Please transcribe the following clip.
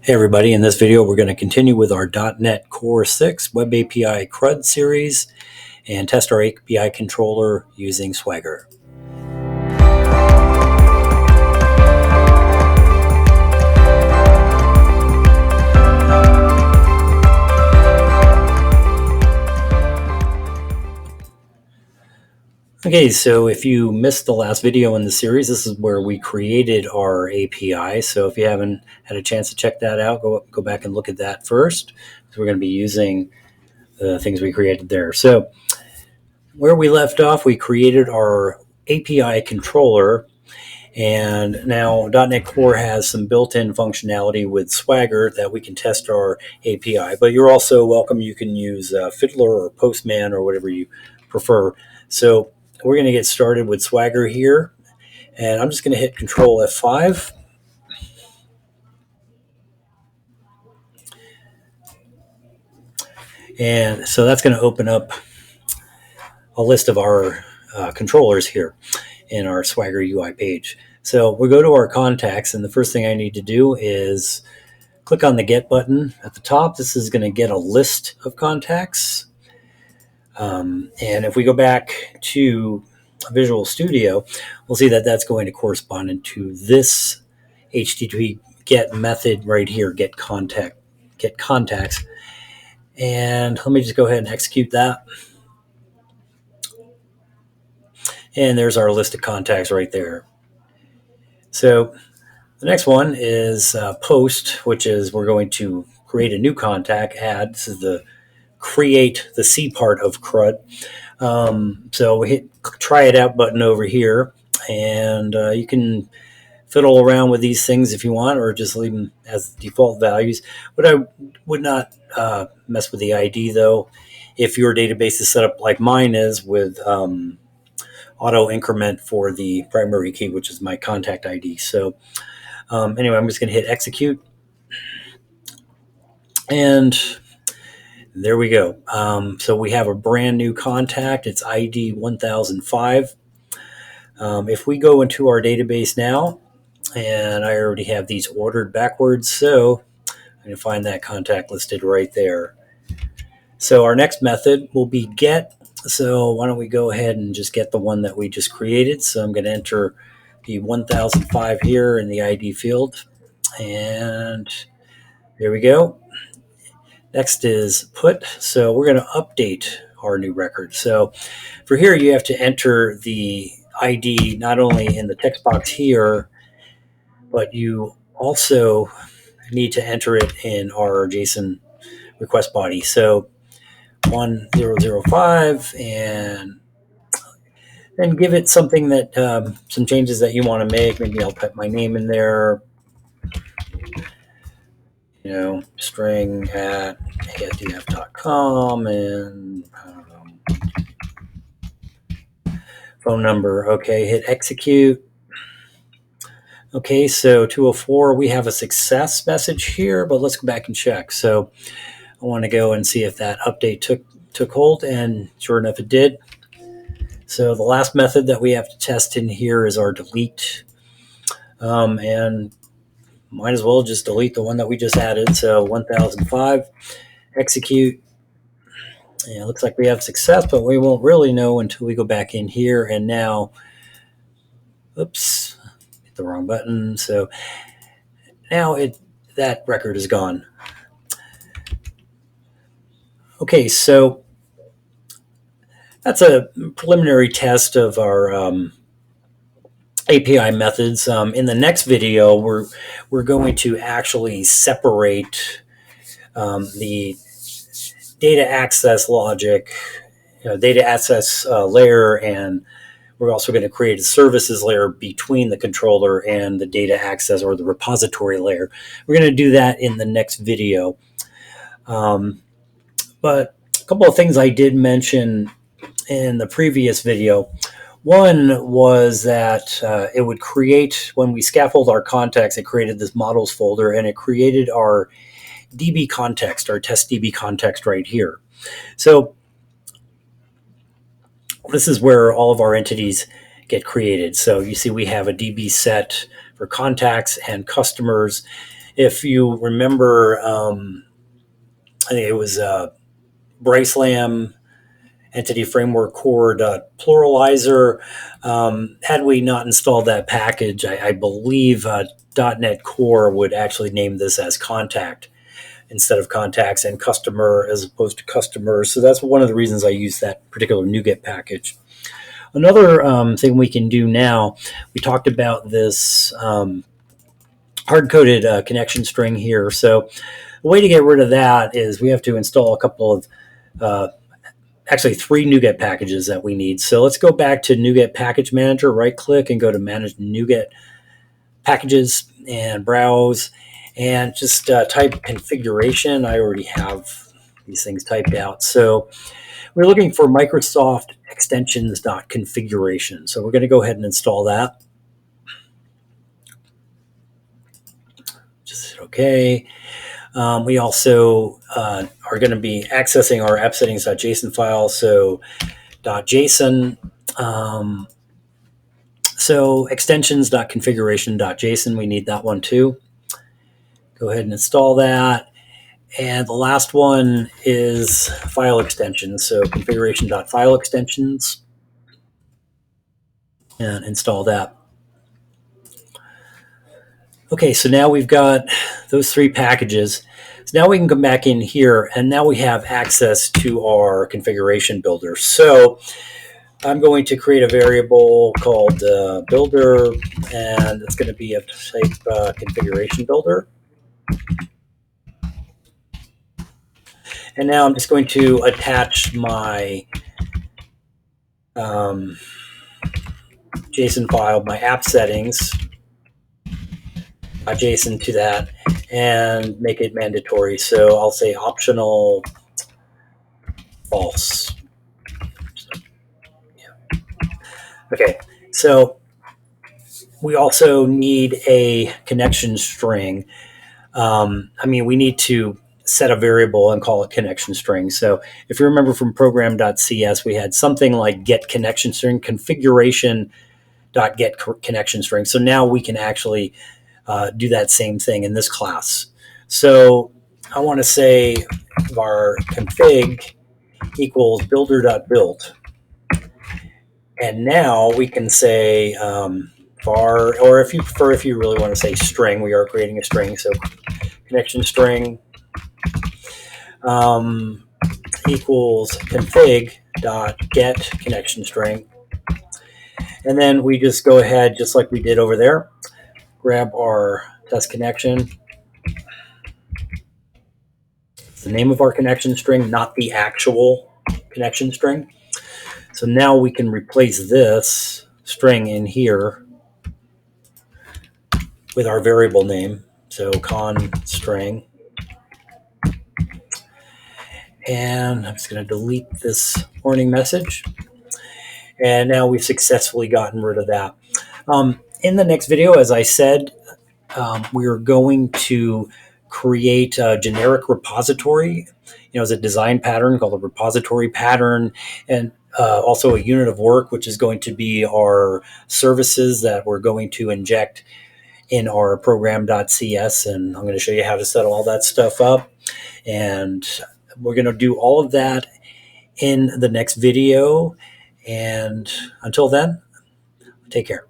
Hey everybody, in this video we're going to continue with our .NET Core 6 Web API CRUD series and test our API controller using Swagger. Okay, so if you missed the last video in the series, this is where we created our API. So if you haven't had a chance to check that out, go back and look at that first. So we're going to be using the things we created there. So where we left off, we created our API controller, and now .NET Core has some built-in functionality with Swagger that we can test our API. But you're also welcome. You can use Fiddler or Postman or whatever you prefer. So we're going to get started with Swagger here, and I'm just going to hit Control F5. And so that's going to open up a list of our controllers here in our Swagger UI page. So we'll go to our contacts, and the first thing I need to do is click on the Get button at the top. This is going to get a list of contacts. And if we go back to Visual Studio, we'll see that that's going to correspond to this HTTP GET method right here, get contacts. And let me just go ahead and execute that. And there's our list of contacts right there. So the next one is post, which is we're going to create a new contact, add. This is the create the C part of CRUD. So we hit try it out button over here, and you can fiddle around with these things if you want, or just leave them as default values. But I would not mess with the ID though. If your database is set up like mine is with auto increment for the primary key, which is my contact ID. So anyway, I'm just going to hit execute, and there we go. So we have a brand new contact. It's ID 1005. If we go into our database now, and I already have these ordered backwards, so I'm going to find that contact listed right there. So our next method will be get. So why don't we go ahead and just get the one that we just created. So I'm going to enter the 1005 here in the ID field, and there we go. Next is put. So we're going to update our new record. So for here, you have to enter the ID not only in the text box here, but you also need to enter it in our JSON request body. So 1005, and then give it something that some changes that you want to make. Maybe I'll type my name in there. String at ASDF.com, and I don't know, phone number. Okay, hit execute. Okay, so 204, we have a success message here, but let's go back and check. So I want to go and see if that update took hold, and sure enough, it did. So the last method that we have to test in here is our delete, and might as well just delete the one that we just added. So 1005, execute. Yeah, it looks like we have success, but we won't really know until we go back in here. And now, oops, hit the wrong button. So now that record is gone. Okay, so that's a preliminary test of our API methods. In the next video, we're going to actually separate the data access logic, data access layer, and we're also going to create a services layer between the controller and the data access or the repository layer. We're going to do that in the next video. But a couple of things I did mention in the previous video. One was that it would create, when we scaffold our contacts, it created this models folder, and it created our DB context, our test DB context right here. So this is where all of our entities get created. So you see we have a DB set for contacts and customers. If you remember, I think it was Bracelam Entity Framework Core Pluralizer. Had we not installed that package, I believe .NET Core would actually name this as Contact instead of Contacts, and Customer as opposed to Customers. So that's one of the reasons I use that particular NuGet package. Another thing we can do now, we talked about this hard-coded connection string here. So the way to get rid of that is we have to install a couple of actually 3 NuGet packages that we need. So let's go back to NuGet Package Manager, right click and go to Manage NuGet Packages and browse and just type configuration. I already have these things typed out. So we're looking for Microsoft extensions.configuration. So we're going to go ahead and install that. Just okay. We also are going to be accessing our app settings.json file. So .json. So extensions.configuration.json, we need that one too. Go ahead and install that. And the last one is file extensions. So configuration.file extensions, and install that. Okay, so now we've got those 3 packages. So now we can come back in here, and now we have access to our configuration builder. So I'm going to create a variable called builder, and it's going to be of type configuration builder. And now I'm just going to attach my JSON file, my app settings, JSON to that, and make it mandatory. So I'll say optional false. Yeah. Okay, so we also need a connection string. We need to set a variable and call it connection string. So if you remember from program.cs, we had something like get connection string, configuration.get connection string. So now we can actually do that same thing in this class. So I want to say var config equals builder.build. And now we can say var, or if you prefer, if you really want to say string, we are creating a string. So connection string equals config.get connection string. And then we just go ahead, just like we did over there, grab our test connection. It's the name of our connection string, not the actual connection string. So now we can replace this string in here with our variable name. So con string. And I'm just going to delete this warning message. And now we've successfully gotten rid of that. In the next video, as I said, we're going to create a generic repository, as a design pattern called a repository pattern, and also a unit of work, which is going to be our services that we're going to inject in our program.cs. And I'm going to show you how to set all that stuff up. And we're going to do all of that in the next video. And until then, take care.